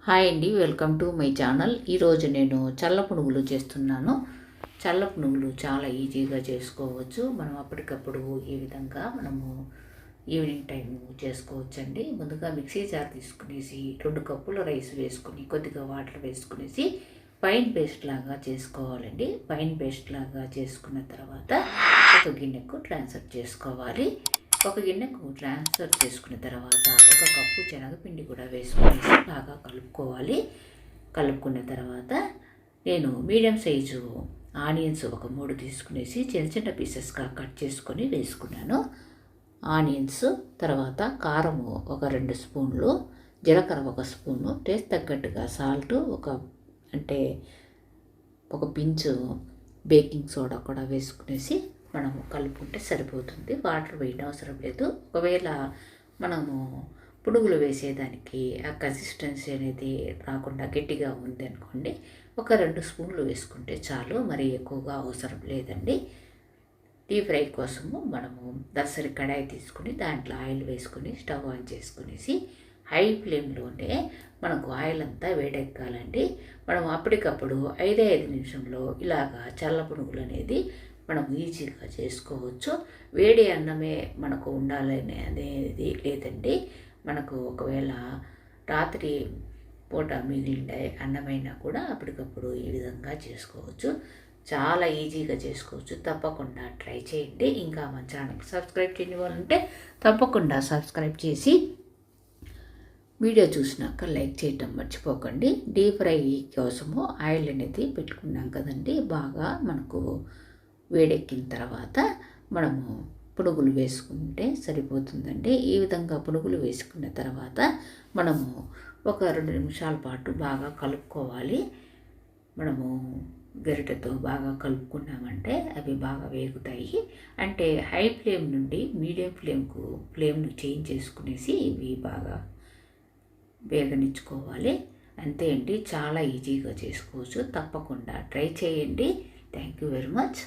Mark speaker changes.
Speaker 1: Hi అండి, welcome to my channel. ఈరోజు నేను చల్ల పునుగులు చేస్తున్నాను. చల్ల పునుగులు చాలా ఈజీగా చేసుకోవచ్చు. మనం అప్పటికప్పుడు ఈ విధంగా మనము ఈవినింగ్ టైం చేసుకోవచ్చండి. ముందుగా మిక్సీ జార్ తీసుకునేసి 2 కప్పుల రైస్ వేసుకుని కొద్దిగా వాటర్ వేసుకునేసి ఫైన్ పేస్ట్ లాగా చేసుకోవాలండి. ఫైన్ పేస్ట్ లాగా చేసుకున్న తర్వాత ఒక గిన్నెకు ట్రాన్స్ఫర్ చేసుకోవాలి. ఒక గిన్నెకు ట్రాన్స్ఫర్ చేసుకున్న తర్వాత 1 కప్పు శనగపిండి కూడా వేసుకునేసి బాగా కలుపుకోవాలి. కలుపుకున్న తర్వాత నేను మీడియం సైజు ఆనియన్స్ ఒక 3 తీసుకునేసి చిన్న చిన్న పీసెస్గా కట్ చేసుకొని వేసుకున్నాను. ఆనియన్స్ తర్వాత కారము ఒక 2 స్పూన్లు, జీలకర్ర 1 స్పూను, టేస్ట్ తగ్గట్టుగా సాల్ట్ ఒక పించు బేకింగ్ సోడా కూడా వేసుకునేసి మనము కలుపుకుంటే సరిపోతుంది. వాటర్ వేయడం అవసరం లేదు. ఒకవేళ మనము పునుగులు వేసేదానికి ఆ కన్సిస్టెన్సీ అనేది రాకుండా గట్టిగా ఉంది అనుకోండి, ఒక 2 స్పూన్లు వేసుకుంటే చాలు, మరి ఎక్కువగా అవసరం లేదండి. డీప్ ఫ్రై కోసము మనము దర్సరి కడాయి తీసుకుని దాంట్లో ఆయిల్ వేసుకొని స్టవ్ ఆన్ చేసుకునేసి హై ఫ్లేమ్లోనే మనకు ఆయిల్ అంతా వేడెక్కాలండి. మనం అప్పటికప్పుడు 5 నిమిషంలో ఇలాగా చల్ల పునుగులు అనేది మనం ఈజీగా చేసుకోవచ్చు. వేడి అన్నమే మనకు ఉండాలని అనేది లేదండి. మనకు ఒకవేళ రాత్రి పూట మిగిలిన అన్నమైనా కూడా అప్పటికప్పుడు ఈ విధంగా చేసుకోవచ్చు. చాలా ఈజీగా చేసుకోవచ్చు. తప్పకుండా ట్రై చేయండి. ఇంకా మన ఛానల్కి సబ్స్క్రైబ్ చేయని వాళ్ళు ఉంటే తప్పకుండా సబ్స్క్రైబ్ చేసి వీడియో చూసినాక లైక్ చేయటం మర్చిపోకండి. డీప్ ఫ్రై కోసము ఆయిల్ అనేది పెట్టుకున్నాం కదండి, బాగా మనకు వేడెక్కిన తర్వాత మనము పునుగులు వేసుకుంటే సరిపోతుందండి. ఈ విధంగా పునుగులు వేసుకున్న తర్వాత మనము ఒక 2 నిమిషాల పాటు బాగా కలుపుకోవాలి. మనము గరిటెతో బాగా కలుపుకున్నామంటే అవి బాగా వేగుతాయి. అంటే హై ఫ్లేమ్ నుండి మీడియం ఫ్లేమ్ను చేంజ్ చేసుకునేసి ఇవి బాగా వేగనిచ్చుకోవాలి. అంతే అండి, చాలా ఈజీగా చేసుకోవచ్చు. తప్పకుండా ట్రై చేయండి. Thank you very much.